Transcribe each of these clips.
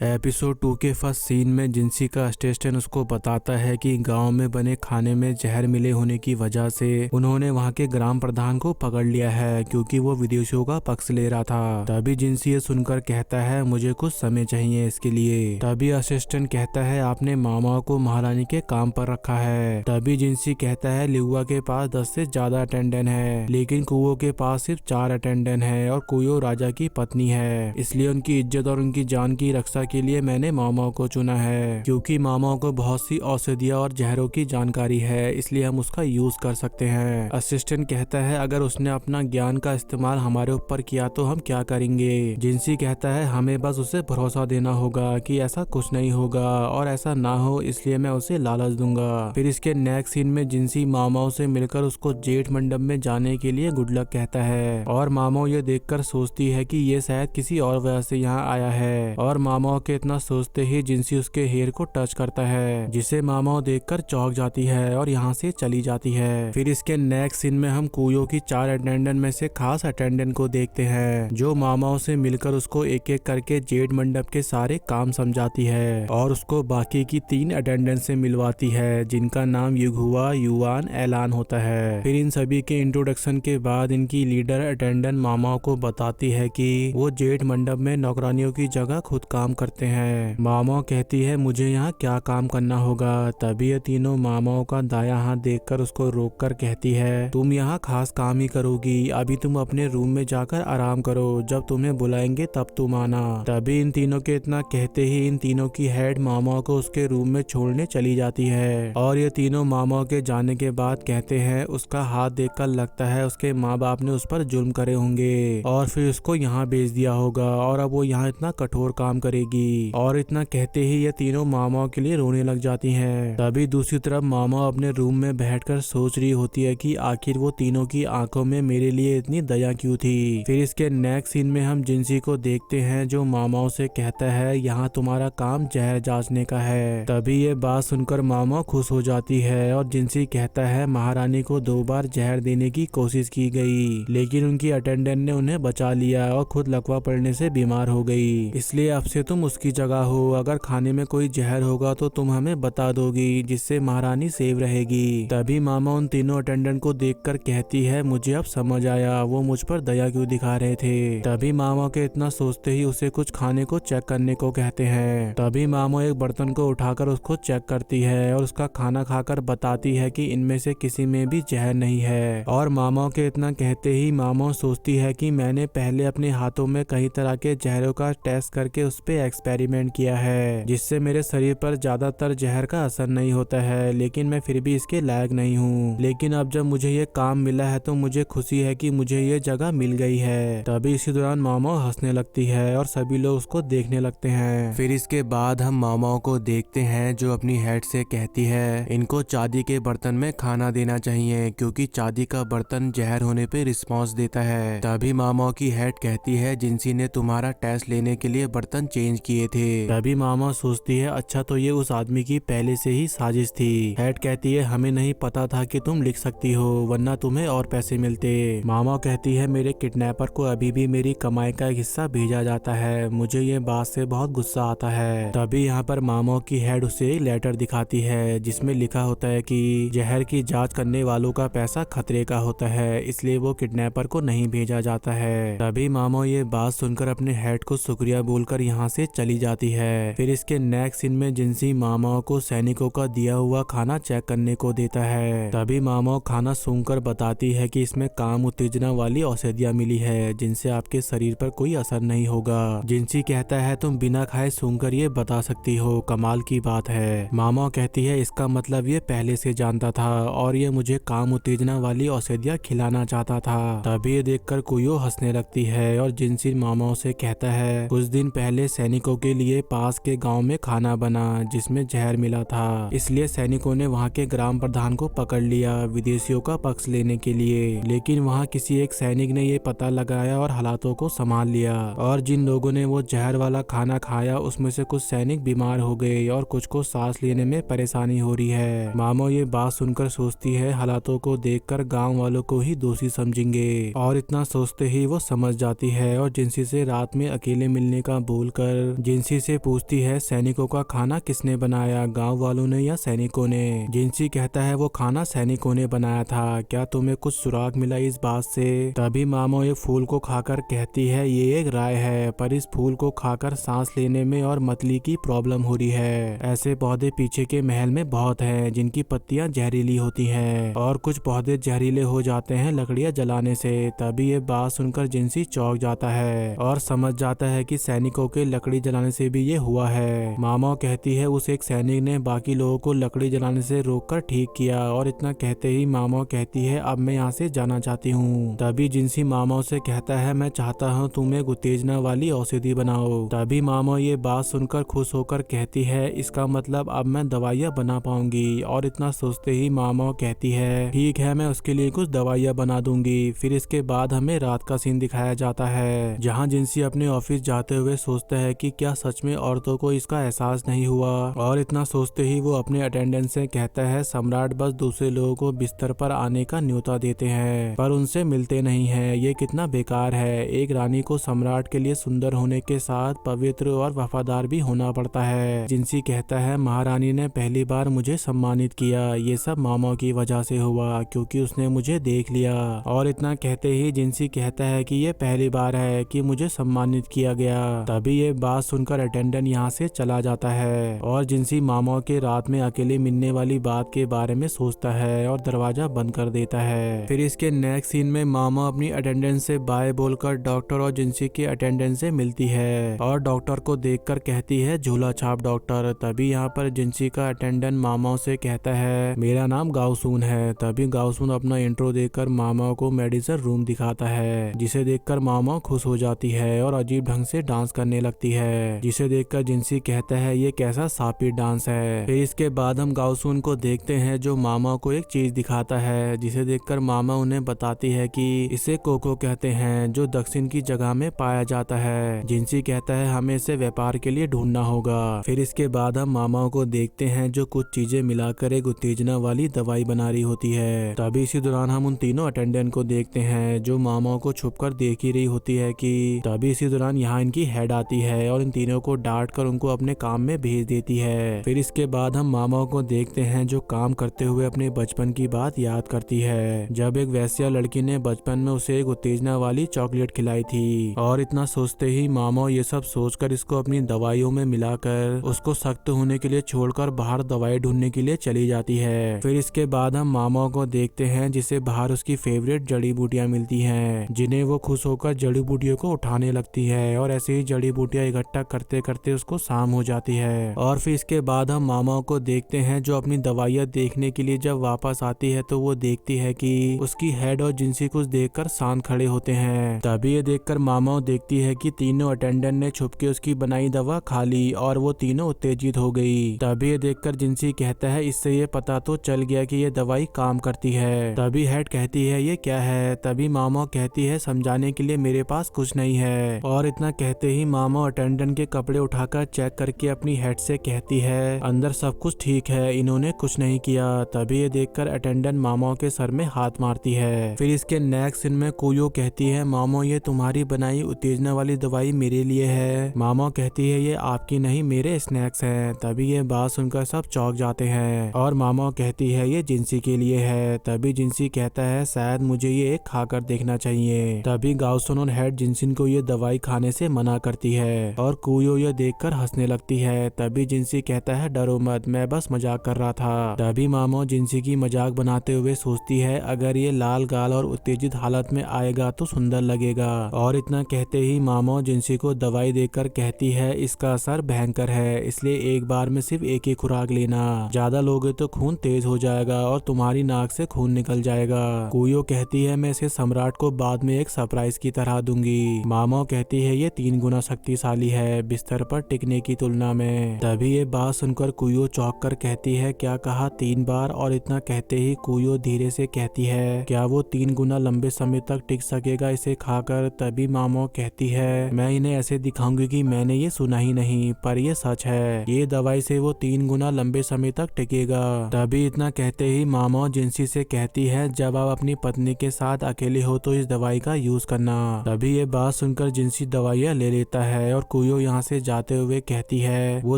Episode 2 के first scene में जिंसी का असिस्टेंट उसको बताता है कि गांव में बने खाने में जहर मिले होने की वजह से उन्होंने वहां के ग्राम प्रधान को पकड़ लिया है क्योंकि वो विदेशियों का पक्ष ले रहा था। तभी जिंसी ये सुनकर कहता है मुझे कुछ समय चाहिए इसके लिए। तभी असिस्टेंट कहता है आपने मामा को महारानी के काम पर रखा है। तभी जिंसी कहता है लिउआ के पास 10 से ज्यादा अटेंडेंट है लेकिन कुओ के पास सिर्फ 4 अटेंडेंट है और कुओ राजा की पत्नी है, इसलिए उनकी इज्जत और उनकी जान की रक्षा के लिए मैंने मामाओं को चुना है क्योंकि मामाओं को बहुत सी औषधियां और जहरों की जानकारी है, इसलिए हम उसका यूज कर सकते हैं। असिस्टेंट कहता है अगर उसने अपना ज्ञान का इस्तेमाल हमारे ऊपर किया तो हम क्या करेंगे। जिंसी कहता है हमें बस उसे भरोसा देना होगा कि ऐसा कुछ नहीं होगा और ऐसा ना हो इसलिए मैं उसे लालच दूंगा। फिर इसके नेक्स्ट सीन में जिंसी मामाओं से मिलकर उसको जेठ मंडप में जाने के लिए गुड लक कहता है और मामाओं ये देखकर सोचती है कि ये शायद किसी और वजह से यहाँ आया है और मामाओं के इतना सोचते ही जिंसी उसके हेयर को टच करता है जिसे मामाओं देखकर चौंक जाती है और यहाँ से चली जाती है। फिर इसके नेक्स्ट सीन में हम कुयो की 4 अटेंडेंट में से खास अटेंडेंट को देखते हैं जो मामाओं से मिलकर उसको एक एक करके जेठ मंडप के सारे काम समझाती है और उसको बाकी की 3 अटेंडेंट से मिलवाती है जिनका नाम युगहुआ, युआन, एलान होता है। फिर इन सभी के इंट्रोडक्शन के बाद इनकी लीडर अटेंडेंट मामाओं को बताती है कि वो जेठ मंडप में नौकरानियों की जगह खुद काम करते हैं। मामाओं कहती है मुझे यहाँ क्या काम करना होगा। तभी ये तीनों मामाओं का दायां हाथ देखकर उसको रोककर कहती है तुम यहाँ खास काम ही करोगी, अभी तुम अपने रूम में जाकर आराम करो, जब तुम्हें बुलाएंगे तब तुम आना। तभी इन तीनों के इतना कहते ही इन तीनों की हेड मामाओं को उसके रूम में छोड़ने चली जाती है और ये तीनों मामाओं के जाने के बाद कहते हैं उसका हाथ देखकर लगता है उसके माँ बाप ने उस पर जुल्म करे होंगे और फिर उसको यहाँ भेज दिया होगा और अब वो यहाँ इतना कठोर काम करेगी। और इतना कहते ही ये तीनों मामाओं के लिए रोने लग जाती हैं। तभी दूसरी तरफ मामा अपने रूम में बैठकर सोच रही होती है कि आखिर वो तीनों की आंखों में मेरे लिए इतनी दया क्यों थी। फिर इसके नेक्स्ट सीन में हम जिंसी को देखते हैं जो मामाओं से कहता है यहाँ तुम्हारा काम जहर जांचने का है। तभी ये बात सुनकर मामा खुश हो जाती है और जिंसी कहता है महारानी को 2 बार जहर देने की कोशिश की गई लेकिन उनकी अटेंडेंट ने उन्हें बचा लिया और खुद लकवा पड़ने से बीमार हो गई, इसलिए अब से तुम उसकी जगह हो। अगर खाने में कोई जहर होगा तो तुम हमें बता दोगी जिससे महारानी सेव रहेगी। तभी मामा उन तीनों अटेंडेंट को देखकर कहती है मुझे अब समझ आया वो मुझ पर दया क्यों दिखा रहे थे। तभी मामा के इतना सोचते ही उसे कुछ खाने को चेक करने को कहते हैं। तभी मामा एक बर्तन को उठाकर उसको चेक करती है और उसका खाना खाकर बताती है कि इनमें से किसी में भी जहर नहीं है। और मामा के इतना कहते ही मामा सोचती है कि मैंने पहले अपने हाथों में कई तरह के जहरों का टेस्ट करके उस पे एक्सपेरिमेंट किया है जिससे मेरे शरीर पर ज्यादातर जहर का असर नहीं होता है, लेकिन मैं फिर भी इसके लायक नहीं हूँ। लेकिन अब जब मुझे ये काम मिला है तो मुझे खुशी है कि मुझे ये जगह मिल गई है। तभी इसी दौरान मामा हंसने लगती है और सभी लोग उसको देखने लगते हैं। फिर इसके बाद हम मामाओं को देखते हैं जो अपनी हेड से कहती है इनको चांदी के बर्तन में खाना देना चाहिए क्योंकि चांदी का बर्तन जहर होने पे रिस्पॉन्स देता है। तभी मामाओं की हेड कहती है जिंसी ने तुम्हारा टेस्ट लेने के लिए बर्तन चेंज किए थे। तभी मामा सोचती है अच्छा तो ये उस आदमी की पहले से ही साजिश थी। हेड कहती है हमें नहीं पता था कि तुम लिख सकती हो वरना तुम्हें और पैसे मिलते। मामा कहती है मेरे किडनैपर को अभी भी मेरी कमाई का एक हिस्सा भेजा जाता है, मुझे ये बात से बहुत गुस्सा आता है। तभी यहाँ पर मामा की हेड उसे एक लेटर दिखाती है जिसमें लिखा होता है कि जहर की जांच करने वालों का पैसा खतरे का होता है इसलिए वो किडनैपर को नहीं भेजा जाता है। तभी मामा ये बात सुनकर अपने हेड को शुक्रिया बोलकर यहाँ से चली जाती है। फिर इसके नेक्स्ट सीन में जिंसी मामाओं को सैनिकों का दिया हुआ खाना चेक करने को देता है। तभी मामाओं खाना सूंघकर बताती है कि इसमें काम उत्तेजना वाली औषधियां मिली है जिनसे आपके शरीर पर कोई असर नहीं होगा। जिंसी कहता है तुम बिना खाए सूंघकर ये बता सकती हो, कमाल की बात है। मामा कहती है इसका मतलब ये पहले से जानता था और ये मुझे काम उत्तेजना वाली औषधियां खिलाना चाहता था। तभी ये देखकर कुयो हंसने लगती है और जिंसी मामाओं से कहता है कुछ दिन पहले सैनिकों के लिए पास के गांव में खाना बना जिसमें जहर मिला था, इसलिए सैनिकों ने वहां के ग्राम प्रधान को पकड़ लिया विदेशियों का पक्ष लेने के लिए। लेकिन वहां किसी एक सैनिक ने ये पता लगाया और हालातों को संभाल लिया और जिन लोगों ने वो जहर वाला खाना खाया उसमें से कुछ सैनिक बीमार हो गए और कुछ को सांस लेने में परेशानी हो रही है। मामो ये बात सुनकर सोचती है हालातों को देखकर गाँव वालों को ही दोषी समझेंगे और इतना सोचते ही वो समझ जाती है और जिंसी से रात में अकेले मिलने का बोलकर जिंसी से पूछती है सैनिकों का खाना किसने बनाया, गांव वालों ने या सैनिकों ने। जिंसी कहता है वो खाना सैनिकों ने बनाया था, क्या तुम्हें कुछ सुराग मिला इस बात से। तभी मामो एक फूल को खाकर कहती है ये एक राय है, पर इस फूल को खाकर सांस लेने में और मतली की प्रॉब्लम हो रही है। ऐसे पौधे पीछे के महल में बहुत हैं जिनकी पत्तियां जहरीली होती हैं और कुछ पौधे जहरीले हो जाते हैं लकड़ियां जलाने से। तभी ये बात सुनकर जिंसी चौंक जाता है और समझ जाता है कि सैनिकों के लकड़ी जलाने से भी ये हुआ है। मामा कहती है उस एक सैनिक ने बाकी लोगों को लकड़ी जलाने से रोककर ठीक किया, और इतना कहते ही मामा कहती है अब मैं यहाँ से जाना चाहती हूँ। तभी जिंसी मामा से कहता है मैं चाहता हूँ तुम एक उत्तेजना वाली औषधि बनाओ। तभी मामा ये बात सुनकर खुश होकर कहती है इसका मतलब अब मैं दवाइयाँ बना पाऊंगी, और इतना सोचते ही मामा कहती है ठीक है मैं उसके लिए कुछ दवाइयाँ बना दूंगी। फिर इसके बाद हमें रात का सीन दिखाया जाता है जहाँ जिंसी अपने ऑफिस जाते हुए सोचता है कि क्या सच में औरतों को इसका एहसास नहीं हुआ, और इतना सोचते ही वो अपने अटेंडेंट से कहता है सम्राट बस दूसरे लोगों को बिस्तर पर आने का न्योता देते हैं पर उनसे मिलते नहीं हैं, ये कितना बेकार है। एक रानी को सम्राट के लिए सुंदर होने के साथ पवित्र और वफादार भी होना पड़ता है। जिंसी कहता है महारानी ने पहली बार मुझे सम्मानित किया, ये सब मामा की वजह से हुआ क्योंकि उसने मुझे देख लिया। और इतना कहते ही जिंसी कहता है कि ये पहली बार है कि मुझे सम्मानित किया गया। तभी ये बात सुनकर अटेंडेंट यहाँ से चला जाता है और जिंसी मामा के रात में अकेले मिलने वाली बात के बारे में सोचता है और दरवाजा बंद कर देता है। फिर इसके नेक्स्ट सीन में मामा अपनी अटेंडेंट से बाय बोलकर डॉक्टर और जिंसी के अटेंडेंट से मिलती है और डॉक्टर को देखकर कहती है झूला छाप डॉक्टर। तभी यहाँ पर जिंसी का अटेंडेंट मामा से कहता है मेरा नाम गाउसून है। तभी गाउसून अपना इंट्रो देकर मामा को मेडिसिन रूम दिखाता है, जिसे देखकर मामा खुश हो जाती है और अजीब ढंग से डांस करने लगती है, जिसे देखकर जिंसी कहता है ये कैसा सापी डांस है। फिर इसके बाद हम गाउसून को देखते हैं जो मामा को एक चीज दिखाता है, जिसे देखकर मामा उन्हें बताती है कि इसे कोको कहते हैं जो दक्षिण की जगह में पाया जाता है। जिंसी कहता है हमें इसे व्यापार के लिए ढूंढना होगा। फिर इसके बाद हम मामा को देखते हैं जो कुछ चीजें मिलाकर एक उत्तेजना वाली दवाई बना रही होती है। तभी इसी दौरान हम उन तीनों अटेंडेंट को देखते हैं जो मामा को छुपकर देख ही रही होती है कि तभी इसी दौरान यहाँ इनकी हेड आती है और इन तीनों को डांट कर उनको अपने काम में भेज देती है। फिर इसके बाद हम मामा को देखते हैं जो काम करते हुए अपने बचपन की बात याद करती है जब एक वैश्या लड़की ने बचपन में उसे एक उत्तेजना वाली चॉकलेट खिलाई थी, और इतना सोचते ही मामा ये सब सोचकर इसको अपनी दवाइयों में मिलाकर उसको सख्त होने के लिए छोड़कर बाहर दवाई ढूंढने के लिए चली जाती है। फिर इसके बाद हम मामा को देखते हैं जिसे बाहर उसकी फेवरेट जड़ी बूटियां मिलती हैं, जिन्हें वो खुश होकर जड़ी बूटियों को उठाने लगती है और ऐसे ही जड़ी बूटियां इकट्ठा करते करते उसको शाम हो जाती है। और फिर इसके बाद हम मामा को देखते हैं जो अपनी दवाइयां देखने के लिए जब वापस आती है तो वो देखती है कि उसकी हेड और जिंसी कुछ देखकर शांत खड़े होते हैं। तभी ये देखकर मामा देखती है कि तीनों अटेंडेंट ने छुपके उसकी बनाई दवा खा ली और वो तीनों उत्तेजित हो गई। तभी ये देखकर जिंसी कहता है इससे ये पता तो चल गया कि ये दवाई काम करती है। तभी हेड कहती है ये क्या है। तभी मामा कहती है समझाने के लिए मेरे पास कुछ नहीं है। और इतना कहते ही मामा अटेंडेंट के कपड़े उठाकर चेक करके अपनी हेड से कहती है अंदर सब कुछ ठीक है, इन्होंने कुछ नहीं किया। तभी ये देखकर अटेंडेंट मामा के सर में हाथ मारती है। फिर इसके नेक्स्ट सीन में कोयो कहती है मामा ये तुम्हारी बनाई उत्तेजना वाली दवाई मेरे लिए है। मामा कहती है ये आपकी नहीं मेरे स्नैक्स हैं। तभी ये बात सुनकर सब चौंक जाते हैं और मामा कहती है ये जिंसी के लिए है। तभी जिंसी कहता है शायद मुझे ये एक खाकर देखना चाहिए। तभी गाउसन और हेड जिंसिन को ये दवाई खाने से मना करती है और कोयो ये देखकर हंसने लगती है। तभी जिंसी कहता है डरो मत, मैं बस मजाक कर रहा था। तभी मामा जिंसी की मजाक बनाते हुए सोचती है अगर ये लाल गाल और उत्तेजित हालत में आएगा तो सुंदर लगेगा। और इतना कहते ही मामा जिंसी को दवाई देकर कहती है इसका असर भयंकर है, इसलिए एक बार में सिर्फ एक ही खुराक लेना, ज्यादा लोगे तो खून तेज हो जाएगा और तुम्हारी नाक से खून निकल जाएगा। कोयो कहती है मैं इसे सम्राट को बाद में एक सरप्राइज की तरह दूंगी। मामा कहती है ये 3 गुना शक्तिशाली है बिस्तर पर टिकने की तुलना में। तभी ये बात सुनकर कोयो चौंक कर कहती है क्या कहा 3 बार। और इतना कहते ही कोयो धीरे से कहती है क्या वो 3 गुना लंबे समय तक टिक सकेगा इसे खाकर। तभी मामा कहती है मैं इन्हें ऐसे दिखाऊंगी कि मैंने ये सुना ही नहीं, पर ये सच है, ये दवाई से वो 3 गुना लंबे समय तक टिकेगा। तभी इतना कहते ही मामा जिंसी से कहती है जब आप अपनी पत्नी के साथ अकेले हो तो इस दवाई का यूज करना। तभी ये बात सुनकर जिंसी दवाइयाँ ले लेता है और कुयो यहाँ से जाते हुए कहती है वो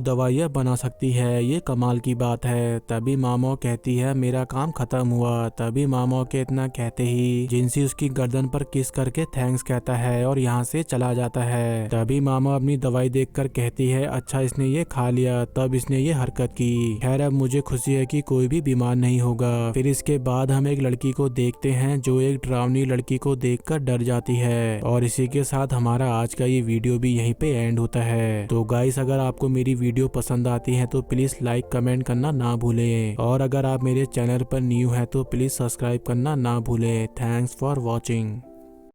दवाइयाँ बना सकती है, ये कमाल की बात है। तभी मामो कहती है मेरा काम खत्म हुआ। तभी मामो के इतना कहते ही जिनसी उसकी गर्दन पर किस करके थैंक्स कहता है और यहाँ से चला जाता है। तभी मामो अपनी दवाई देखकर कहती है अच्छा इसने ये खा लिया, तब इसने ये हरकत की। खैर अब मुझे खुशी है कि कोई भी बीमार नहीं होगा। फिर इसके बाद हम एक लड़की को देखते हैं जो एक डरावनी लड़की को देखकर डर जाती है। और इसी के साथ हमारा आज का ये वीडियो भी यहीं पे एंड होता है। तो गाइस अगर आपको मेरी वीडियो पसंद आती है तो प्लीज लाइक कमेंट करना ना भूलें, और अगर आप मेरे चैनल पर न्यू है तो प्लीज सब्सक्राइब करना ना भूलें। Thanks for watching.